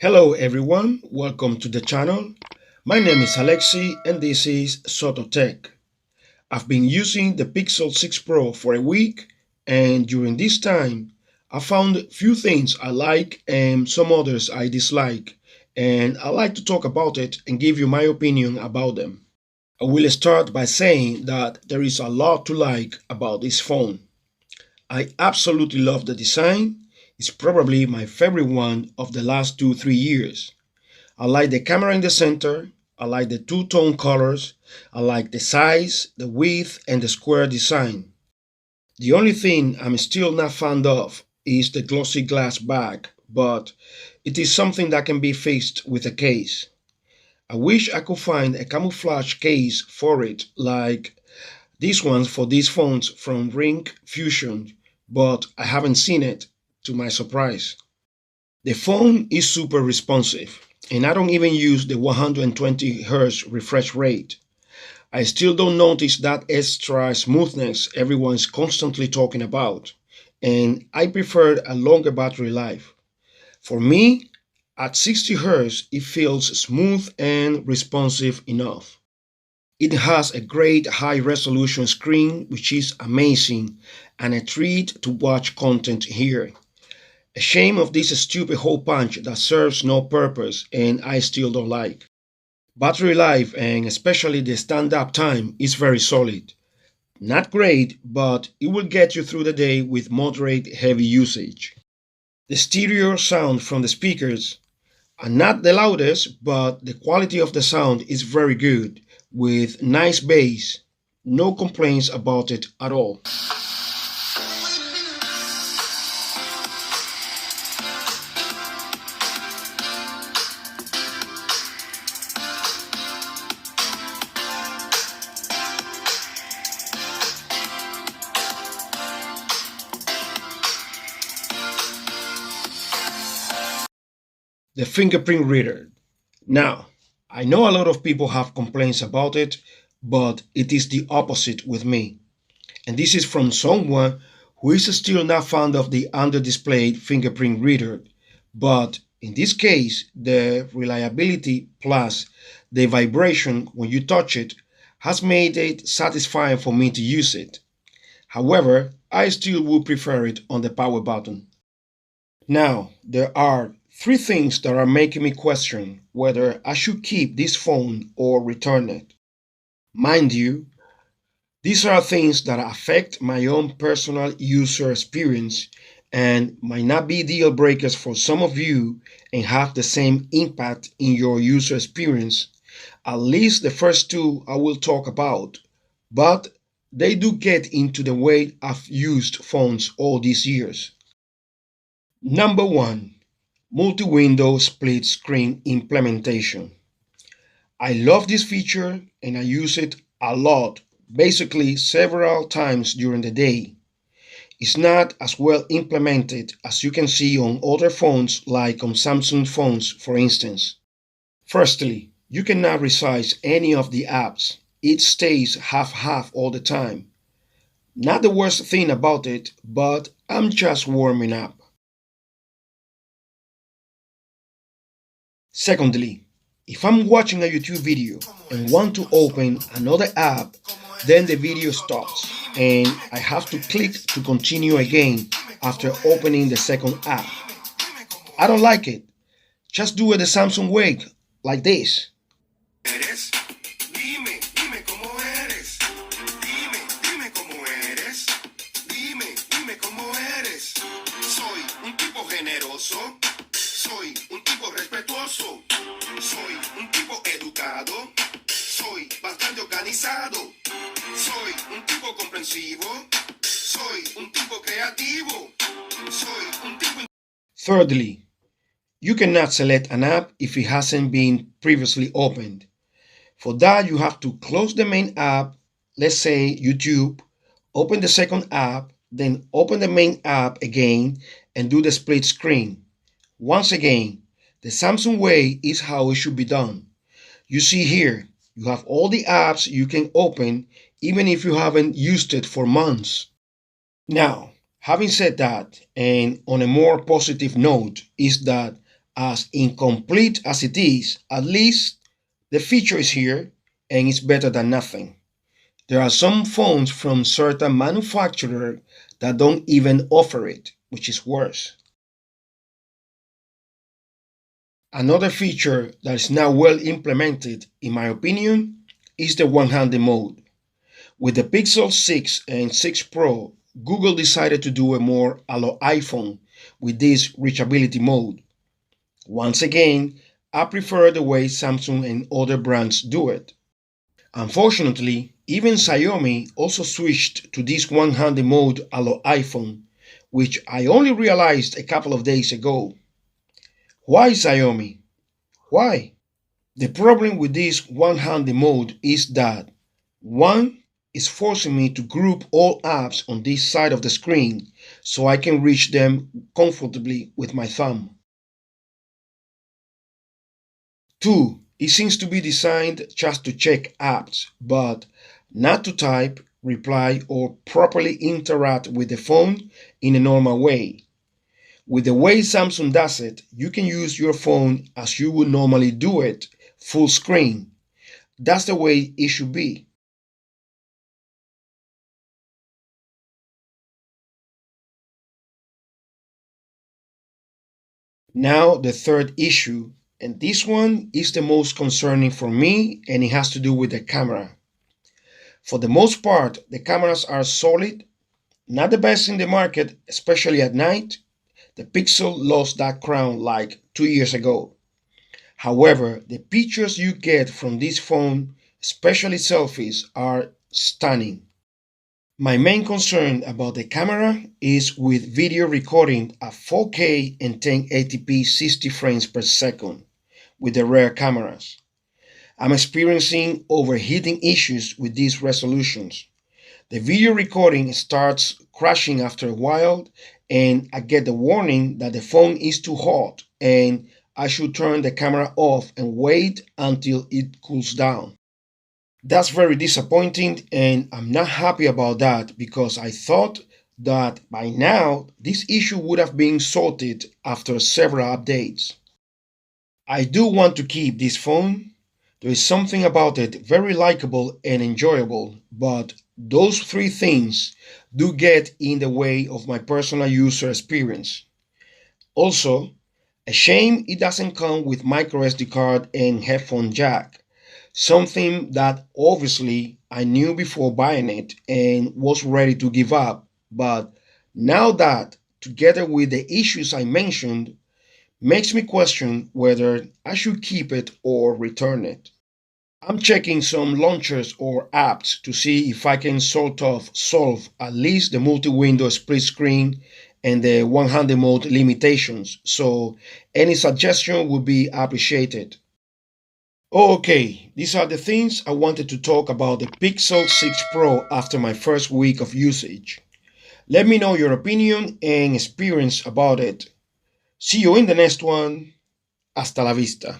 Hello everyone, welcome to the channel. My name is Alexi and this is Soto-Tek. I've been using the Pixel 6 Pro for a week, and during this time I found few things I like and some others I dislike, and I like to talk about it and give you my opinion about them. I will start by saying that there is a lot to like about this phone. I absolutely love the design. It's probably my favorite one of the last 2-3 years. I like the camera in the center. I like the two-tone colors. I like the size, the width, and the square design. The only thing I'm still not fond of is the glossy glass back, but it is something that can be fixed with a case. I wish I could find a camouflage case for it, like these ones for these phones from Ring Fusion, but I haven't seen it, to my surprise. The phone is super responsive, and I don't even use the 120Hz refresh rate. I still don't notice that extra smoothness everyone's constantly talking about, and I prefer a longer battery life. For me, at 60Hz, it feels smooth and responsive enough. It has a great high resolution screen, which is amazing, and a treat to watch content here. A shame of this stupid hole punch that serves no purpose and I still don't like. Battery life and especially the stand-up time is very solid. Not great, but it will get you through the day with moderate heavy usage. The stereo sound from the speakers are not the loudest, but the quality of the sound is very good, with nice bass. No complaints about it at all. The fingerprint reader. Now, I know a lot of people have complaints about it, but it is the opposite with me. And this is from someone who is still not fond of the under-displayed fingerprint reader. But in this case, the reliability plus the vibration when you touch it has made it satisfying for me to use it. However, I still would prefer it on the power button. Now, there are three things that are making me question whether I should keep this phone or return it. Mind you, these are things that affect my own personal user experience and might not be deal breakers for some of you and have the same impact in your user experience. At least the first two I will talk about, but they do get into the way I've used phones all these years. Number one, multi-window split screen implementation. I love this feature and I use it a lot, basically several times during the day. It's not as well implemented as you can see on other phones, like on Samsung phones, for instance. Firstly, you cannot resize any of the apps. It stays half-half all the time. Not the worst thing about it, but I'm just warming up. Secondly, if I'm watching a YouTube video and want to open another app, then the video stops and I have to click to continue again after opening the second app. I don't like it. Just do it the Samsung way, like this. Eres, dime, dime cómo eres. Dime, dime cómo eres. Dime, dime cómo eres. Soy un tipo generoso. Soy un tipo respetuoso. Soy un tipo educado. Soy bastante organizado. Soy un tipo comprensivo. Soy un tipo creativo. Soy un tipo. Thirdly, you cannot select an app if it hasn't been previously opened. For that, you have to close the main app, let's say YouTube, open the second app, then open the main app again and do the split screen. Once again, the Samsung way is how it should be done. You see here, you have all the apps you can open even if you haven't used it for months. Now, having said that, and on a more positive note, is that As incomplete as it is, at least the feature is here and it's better than nothing. There are some phones from certain manufacturers that don't even offer it, which is worse. Another feature that is now well implemented, in my opinion, is the one-handed mode. With the Pixel 6 and 6 Pro, Google decided to do a more a la iPhone with this reachability mode. Once again, I prefer the way Samsung and other brands do it. Unfortunately, even Xiaomi also switched to this one-handed mode a la iPhone, which I only realized a couple of days ago. Why Xiaomi? Why? The problem with this one-handed mode is that one is forcing me to group all apps on this side of the screen so I can reach them comfortably with my thumb. Two, it seems to be designed just to check apps, but not to type, reply, or properly interact with the phone in a normal way. With the way Samsung does it, you can use your phone as you would normally do it, full screen. That's the way it should be. Now, the third issue, and this one is the most concerning for me, and it has to do with the camera. For the most part, the cameras are solid, not the best in the market, especially at night. The Pixel lost that crown like 2 years ago. However, the pictures you get from this phone, especially selfies, are stunning. My main concern about the camera is with video recording at 4K and 1080p 60 frames per second with the rear cameras. I'm experiencing overheating issues with these resolutions. The video recording starts crashing after a while, and I get the warning that the phone is too hot and I should turn the camera off and wait until it cools down. That's very disappointing, and I'm not happy about that because I thought that by now this issue would have been sorted after several updates. I do want to keep this phone. There is something about it very likable and enjoyable, but those three things do get in the way of my personal user experience. Also, a shame it doesn't come with micro SD card and headphone jack, something that obviously I knew before buying it and was ready to give up, but now that, together with the issues I mentioned, makes me question whether I should keep it or return it. I'm checking some launchers or apps to see if I can sort of solve at least the multi-window split screen and the one-handed mode limitations, so any suggestion would be appreciated. Okay, these are the things I wanted to talk about the Pixel 6 Pro after my first week of usage. Let me know your opinion and experience about it. See you in the next one. Hasta la vista.